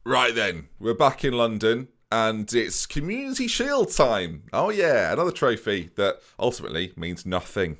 Right then, we're back in London, and it's Community Shield time. Oh yeah, another trophy that ultimately means nothing.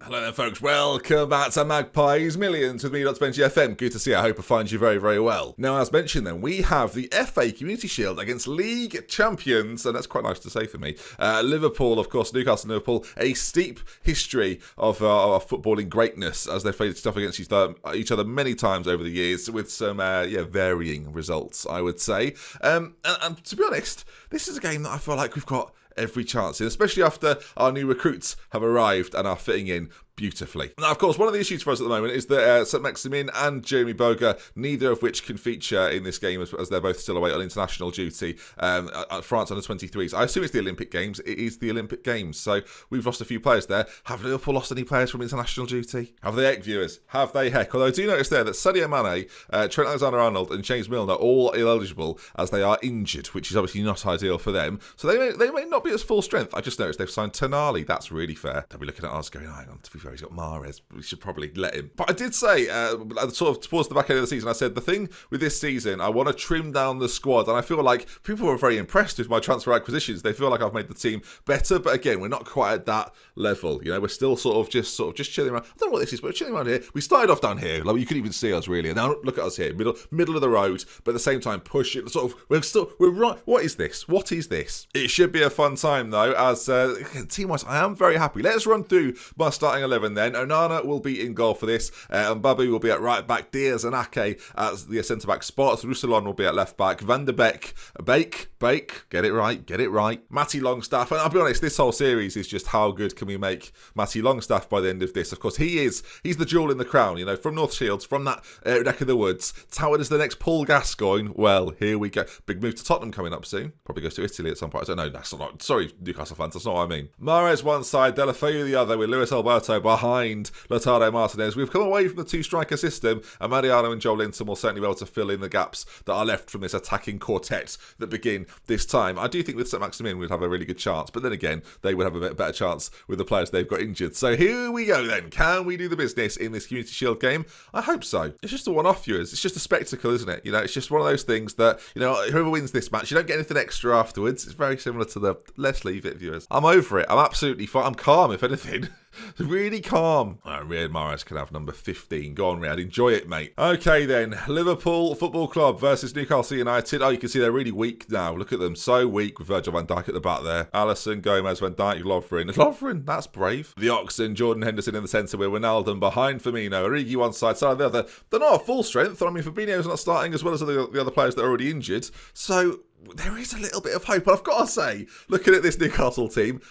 Hello there, folks. Welcome back to MAGPIES Millions with me, DoctorBenjyFM. Good to see you. I hope I find you very, very well. Now, as mentioned then, we have the FA Community Shield against League champions, and that's quite nice to say for me. Liverpool, of course, Newcastle and Liverpool, a steep history of footballing greatness as they've played stuff against each other many times over the years with some varying results, I would say. And to be honest, this is a game that I feel like we've got every chance in, especially after our new recruits have arrived and are fitting in beautifully. Now, of course, one of the issues for us at the moment is that Saint-Maximin and Jeremy Boga, neither of which can feature in this game as they're both still away on international duty at France under 23s. I assume it's the Olympic Games. It is the Olympic Games, so we've lost a few players there. Have Liverpool lost any players from international duty? Have they, heck, viewers? Have they, heck? Although I do notice there that Sadio Mane, Trent Alexander-Arnold and James Milner all ineligible as they are injured, which is obviously not ideal for them. So they may not be at full strength. I just noticed they've signed Tonali. That's really fair. They'll be looking at us going, hang on, to be fair, he's got Mahrez. We should probably let him. But I did say, sort of towards the back end of the season, I said the thing with this season, I want to trim down the squad, and I feel like people were very impressed with my transfer acquisitions. They feel like I've made the team better, but again, we're not quite at that level. You know, we're still sort of just chilling around. I don't know what this is, but we're chilling around here. We started off down here, like you couldn't even see us really, and now look at us here, middle of the road, but at the same time push it. We're right. What is this? What is this? It should be a fun time though, as team-wise, I am very happy. Let's run through my starting 11 then. Onana will be in goal for this. Mbabu will be at right back. Diaz and Ake as the centre-back spots. Roussillon will be at left back. Van der Beek, get it right. Matty Longstaff, and I'll be honest, this whole series is just how good can we make Matty Longstaff by the end of this. Of course, he's the jewel in the crown, you know, from North Shields, from that neck of the woods. Touted as the next Paul Gascoigne. Well, here we go. Big move to Tottenham coming up soon. Probably goes to Italy at some point. I don't know. That's not. Sorry, Newcastle fans. That's not what I mean. Mahrez one side, Deulofeu the other, with Luis Alberto behind Lautaro Martinez. We've come away from the two-striker system, and Mariano and Joel Linton will certainly be able to fill in the gaps that are left from this attacking quartet that begin this time. I do think with Saint-Maximin we'd have a really good chance, but then again, they would have a bit better chance with the players they've got injured. So here we go then. Can we do the business in this Community Shield game? I hope so. It's just a one-off, viewers. It's just a spectacle, isn't it? You know, it's just one of those things that, you know, whoever wins this match, you don't get anything extra afterwards. It's very similar to the let's leave it, viewers. I'm over it. I'm absolutely fine. I'm calm, if anything. Really calm. Riyad Mahrez can have number 15. Go on, Riyad. Enjoy it, mate. Okay, then. Liverpool Football Club versus Newcastle United. Oh, you can see they're really weak now. Look at them. So weak with Virgil van Dijk at the back there. Alisson, Gomez, Van Dijk, Lovren. That's brave. The Oxen, Jordan Henderson in the centre with Wijnaldum behind Firmino. Origi one side the other. They're not at full strength. I mean, Fabinho's not starting as well as the other players that are already injured. So there is a little bit of hope. But I've got to say, looking at this Newcastle team,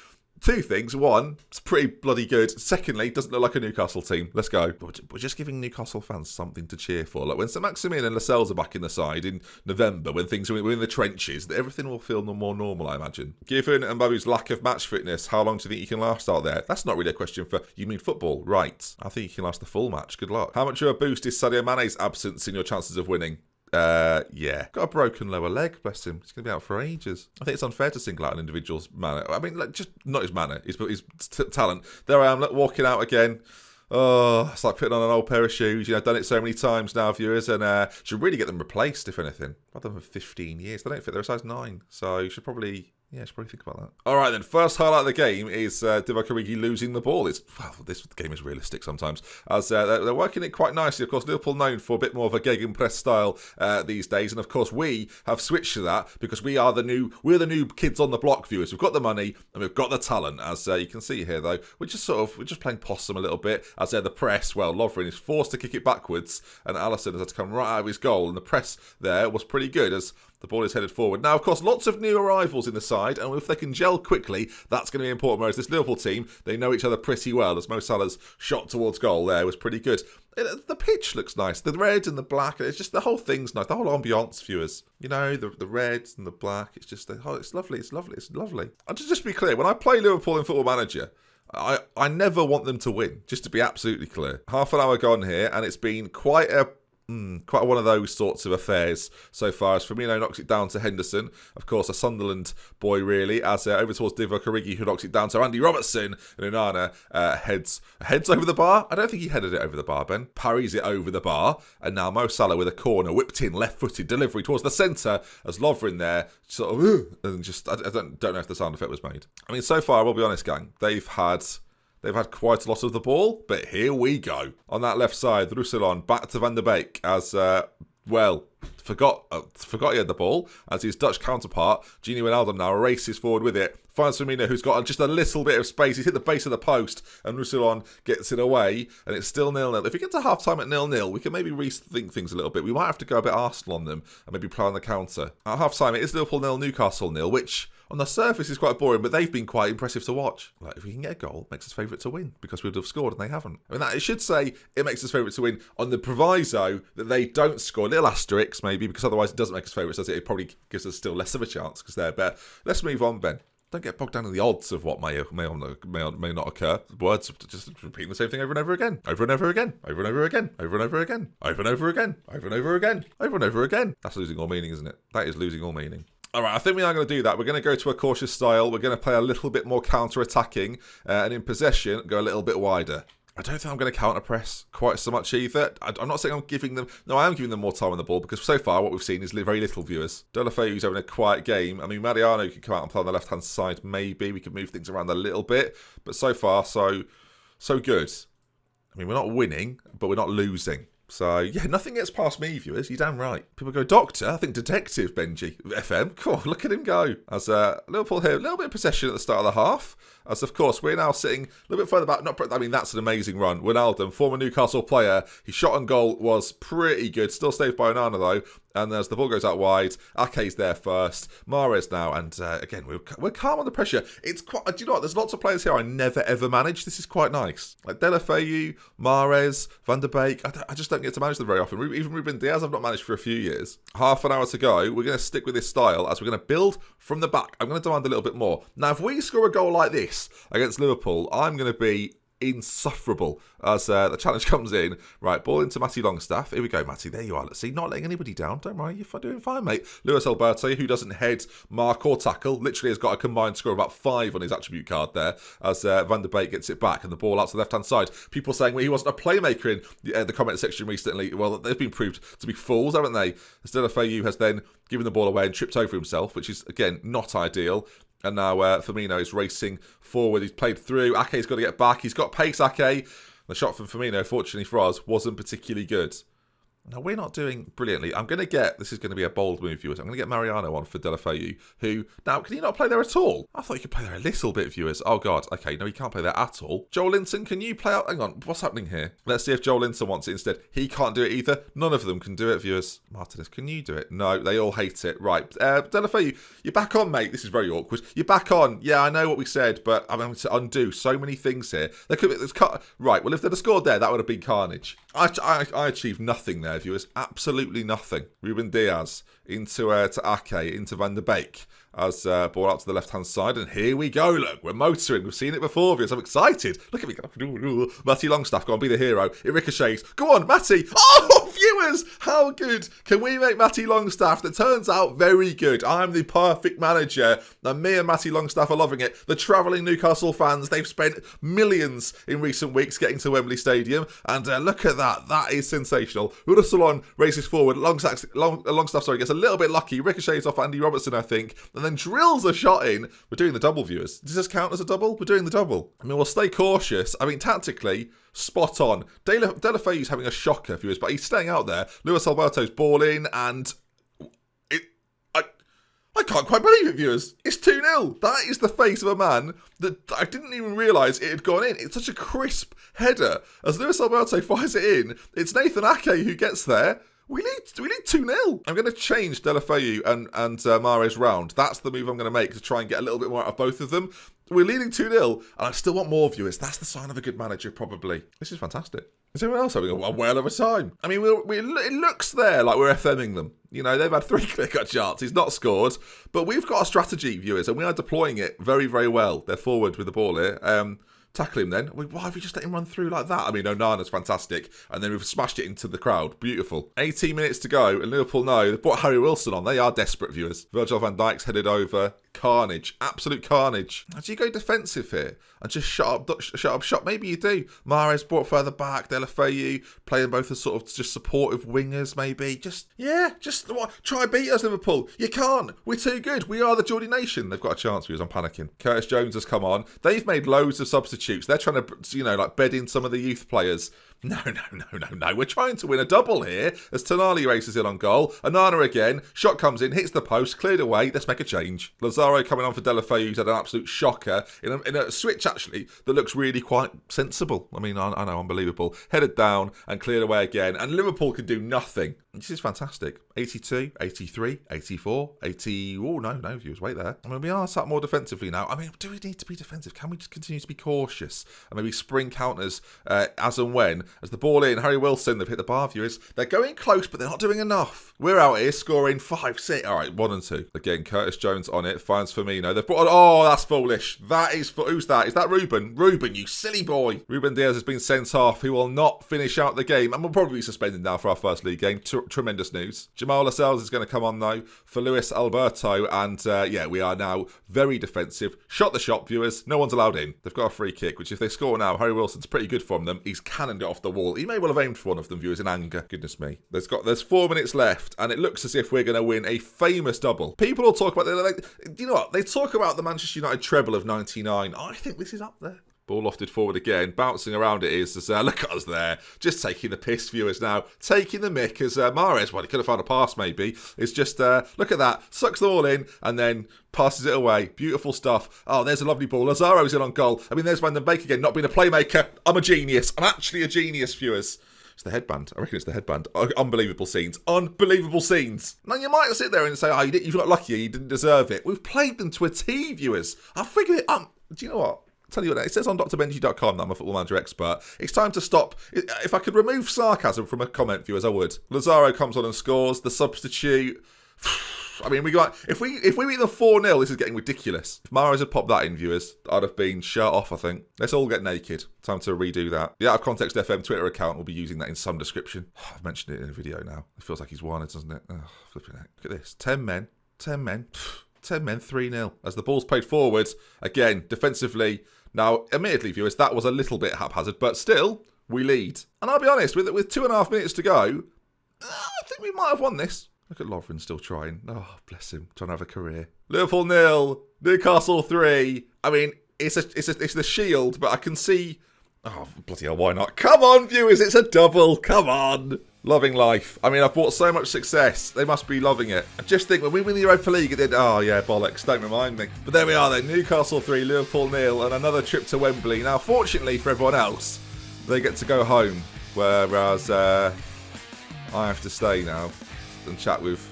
two things. One, it's pretty bloody good. Secondly, doesn't look like a Newcastle team. Let's go. We're just giving Newcastle fans something to cheer for. Like when Saint-Maximin and Lascelles are back in the side in November, when things are in the trenches, everything will feel more normal, I imagine. Given Mbabu's lack of match fitness, how long do you think you can last out there? That's not really a question for, you mean football? Right. I think you can last the full match. Good luck. How much of a boost is Sadio Mane's absence in your chances of winning? Yeah. Got a broken lower leg, bless him. He's going to be out for ages. I think it's unfair to single out an individual's manner. I mean, like, just not his manner, his talent. There I am, walking out again. Oh, it's like putting on an old pair of shoes. You know, I've done it so many times now, viewers, and should really get them replaced, if anything. I've done them for 15 years. They don't fit. They're a size 9, so you should probably... Yeah, I should probably think about that. All right, then. First highlight of the game is Divock Origi losing the ball. This game is realistic sometimes, as they're working it quite nicely. Of course, Liverpool known for a bit more of a gegenpress style these days, and of course we have switched to that because we're the new kids on the block, viewers. We've got the money and we've got the talent. As you can see here, though, we're just playing possum a little bit. As the press, well, Lovren is forced to kick it backwards, and Alisson has had to come right out of his goal, and the press there was pretty good as the ball is headed forward. Now, of course, lots of new arrivals in the side, and if they can gel quickly, that's going to be important. Whereas this Liverpool team, they know each other pretty well, as Mo Salah's shot towards goal there was pretty good. The pitch looks nice. The red and the black, it's just the whole thing's nice. The whole ambiance, viewers. You know, the red and the black, it's just, it's lovely. And to just be clear, when I play Liverpool in Football Manager, I never want them to win, just to be absolutely clear. Half an hour gone here, and it's been quite a quite one of those sorts of affairs so far, as Firmino knocks it down to Henderson, of course a Sunderland boy really, as over towards Divock Origi, who knocks it down to Andy Robertson, and Onana heads over the bar. I don't think he headed it over the bar, Ben. Parries it over the bar, and now Mo Salah with a corner, whipped in, left-footed delivery towards the centre, as Lovren there, sort of, and just, I don't know if the sound effect was made. I mean, so far, I will be honest, gang, they've had quite a lot of the ball, but here we go. On that left side, Roussillon back to Van der Beek as, forgot he had the ball, as his Dutch counterpart, Gini Wijnaldum, now races forward with it. Finds Firmino, who's got just a little bit of space. He's hit the base of the post, and Roussillon gets it away, and it's still 0-0. If we get to half-time at 0-0, we can maybe rethink things a little bit. We might have to go a bit Arsenal on them, and maybe play on the counter. At half-time, it is Liverpool 0, Newcastle 0, which on the surface is quite boring, but they've been quite impressive to watch. Like, if we can get a goal, it makes us favourite to win, because we would have scored and they haven't. I mean, it should say it makes us favourite to win on the proviso that they don't score. A little asterisk, maybe, because otherwise it doesn't make us favourites, does it? It probably gives us still less of a chance, because they're better. Let's move on, Ben. Don't get bogged down in the odds of what may not occur. The words just repeating the same thing over and over again. Over and over again. Over and over again. Over and over again. Over and over again. Over and over again. Over and over again. That's losing all meaning, isn't it? That is losing all meaning. All right, I think we are going to do that. We're going to go to a cautious style. We're going to play a little bit more counter-attacking, and in possession, go a little bit wider. I don't think I'm going to counter-press quite so much either. I'm not saying I'm giving them... No, I am giving them more time on the ball, because so far what we've seen is very little, viewers. Deulofeu's having a quiet game. I mean, Mariano could come out and play on the left-hand side, maybe. We could move things around a little bit. But so far, so good. I mean, we're not winning, but we're not losing. So, yeah, nothing gets past me, viewers. You're damn right. People go, Doctor, I think Detective BenjyFM. Cool, look at him go. As Liverpool here, a little bit of possession at the start of the half. As, of course, we're now sitting a little bit further back. I mean, that's an amazing run. Wijnaldum, former Newcastle player. His shot on goal was pretty good. Still saved by Onana, though. And as the ball goes out wide, Ake's there first. Mahrez now. And, again, we're calm under pressure. It's quite... Do you know what? There's lots of players here I never, ever manage. This is quite nice. Like Deulofeu, Mahrez, Van der Beek. I just don't get to manage them very often. Even Ruben Diaz I've not managed for a few years. Half an hour to go. We're going to stick with this style as we're going to build from the back. I'm going to demand a little bit more. Now, if we score a goal like this against Liverpool, I'm going to be insufferable as the challenge comes in. Right, ball into Matty Longstaff. Here we go, Matty. There you are. Let's see. Not letting anybody down. Don't worry. You're doing fine, mate. Luis Alberto, who doesn't head, mark or tackle, literally has got a combined score of about 5 on his attribute card there as Van der Beek gets it back and the ball out to the left-hand side. People saying, well, he wasn't a playmaker in the comment section recently. Well, they've been proved to be fools, haven't they? Deulofeu has then given the ball away and tripped over himself, which is, again, not ideal. And now Firmino is racing forward. He's played through. Ake's got to get back. He's got pace, Ake. The shot from Firmino, fortunately for us, wasn't particularly good. Now, we're not doing brilliantly. I'm going to get... This is going to be a bold move, viewers. I'm going to get Mariano on for Deulofeu, who... Now, can he not play there at all? I thought he could play there a little bit, viewers. Oh, God. Okay, no, he can't play there at all. Joel Linton, can you play out... Hang on, what's happening here? Let's see if Joel Linton wants it instead. He can't do it either. None of them can do it, viewers. Martinez, can you do it? No, they all hate it. Right. Deulofeu, you're back on, mate. This is very awkward. You're back on. Yeah, I know what we said, but I'm going to undo so many things here. There could be... Right, well, if they'd have scored there, that would have been carnage. I achieved nothing there, viewers. Absolutely nothing. Ruben Diaz into to Ake, into Van der Beek as ball out to the left-hand side. And here we go. Look, we're motoring. We've seen it before, viewers. I'm excited. Look at me. Matty Longstaff, go on, be the hero. It ricochets. Go on, Matty. Oh, viewers, how good can we make Matty Longstaff? That turns out very good. I'm the perfect manager. And me and Matty Longstaff are loving it. The travelling Newcastle fans, they've spent millions in recent weeks getting to Wembley Stadium. And look at that. That is sensational. Roussillon races forward. Longstaff, gets a little bit lucky. Ricochets off Andy Robertson, I think. And then drills a shot in. We're doing the double, viewers. Does this count as a double? We're doing the double. I mean, we'll stay cautious. I mean, tactically, spot on. Deulofeu's having a shocker, viewers, but he's staying out there. Luis Alberto's ball in, and I can't quite believe it, viewers. It's 2-0. That is the face of a man that I didn't even realise it had gone in. It's such a crisp header. As Luis Alberto fires it in, it's Nathan Ake who gets there. We need 2-0. I'm going to change Deulofeu and Mahrez round. That's the move I'm going to make to try and get a little bit more out of both of them. We're leading 2-0, and I still want more, viewers. That's the sign of a good manager, probably. This is fantastic. Is anyone else having a whale of a time? I mean, it looks there like we're FMing them. You know, they've had 3 clear-cut shots. He's not scored. But we've got a strategy, viewers, and we are deploying it very, very well. They're forward with the ball here. Tackle him then. Why have you just let him run through like that? I mean, Onana's fantastic. And then we've smashed it into the crowd. Beautiful. 18 minutes to go, and Liverpool know they've brought Harry Wilson on. They are desperate, viewers. Virgil van Dijk's headed over. Carnage. Absolute carnage. Do you go defensive here and just shut up? Maybe you do. Mahrez brought further back. Deulofeu playing both as sort of just supportive wingers, maybe. Just try beat us, Liverpool. You can't. We're too good. We are the Geordie nation. They've got a chance, viewers. I'm panicking. Curtis Jones has come on. They've made loads of substitutes. They're trying to, bed in some of the youth players. No. We're trying to win a double here as Tonali races in on goal. Onana again. Shot comes in, hits the post, cleared away. Let's make a change. Lazaro coming on for Deulofeu, who's had an absolute shocker in a switch, actually, that looks really quite sensible. I mean, I know, unbelievable. Headed down and cleared away again. And Liverpool can do nothing. This is fantastic. 82, 83, 84, 80... Oh, no, viewers, wait there. I mean, we are sat more defensively now. I mean, do we need to be defensive? Can we just continue to be cautious and maybe spring counters as and when? As the ball in, Harry Wilson, they've hit the bar, viewers. They're going close, but they're not doing enough. We're out here scoring 5, 6. All right, 1 and 2. Again, Curtis Jones on it. Finds Firmino. They've brought on... Oh, that's foolish. That is... Who's that? Is that Ruben? Ruben, you silly boy. Ruben Diaz has been sent off. He will not finish out the game. And we'll probably be suspended now for our first league game. Tremendous news. Jamal Lascelles is going to come on, though, for Luis Alberto. And, we are now very defensive. Shot the shot, viewers. No one's allowed in. They've got a free kick, which if they score now, Harry Wilson's pretty good from them. He's cannoned it off the wall. He may well have aimed for one of them, viewers, in anger. Goodness me. There's 4 minutes left, and it looks as if we're going to win a famous double. People will talk about... you know what? They talk about the Manchester United treble of 99. I think this is up there. Ball lofted forward again. Bouncing around it is. Look at us there. Just taking the piss, viewers, now. Taking the mick as Mahrez, well, he could have found a pass maybe. It's just, look at that. Sucks the ball in and then passes it away. Beautiful stuff. Oh, there's a lovely ball. Lazaro's in on goal. I mean, there's Van den Beek again, not being a playmaker. I'm a genius. I'm actually a genius, viewers. It's the headband. I reckon it's the headband. Unbelievable scenes. Unbelievable scenes. Now, you might sit there and say, you've got lucky. You didn't deserve it. We've played them to a T, viewers. I figured it out. Do you know what? Tell you what, it says on DoctorBenjy.com that I'm a football manager expert. It's time to stop. If I could remove sarcasm from a comment, viewers, I would. Lazaro comes on and scores. The substitute. I mean, if we beat them 4-0, this is getting ridiculous. If Mahrez had popped that in, viewers, I'd have been shirt off, I think. Let's all get naked. Time to redo that. The Out of Context FM Twitter account will be using that in some description. I've mentioned it in a video now. It feels like he's won it, doesn't it? Oh, flipping heck. Look at this. 10 men. 3-0. As the ball's played forward, again, defensively. Now, admittedly, viewers, that was a little bit haphazard, but still, we lead. And I'll be honest, with 2.5 minutes to go, I think we might have won this. Look at Lovren still trying. Oh, bless him, trying to have a career. Liverpool 0, Newcastle 3. I mean, it's the shield, but I can see... Oh, bloody hell, why not? Come on, viewers, it's a double. Come on. Loving life. I mean, I've brought so much success. They must be loving it. I just think when we win the Europa League, oh yeah, bollocks, don't remind me. But there we are then. Newcastle 3, Liverpool 0, and another trip to Wembley. Now, fortunately for everyone else, they get to go home, whereas I have to stay now and chat with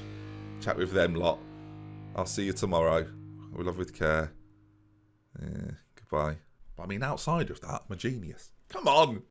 them lot. I'll see you tomorrow. With love, with care. Yeah, goodbye. But I mean, outside of that, I'm a genius. Come on.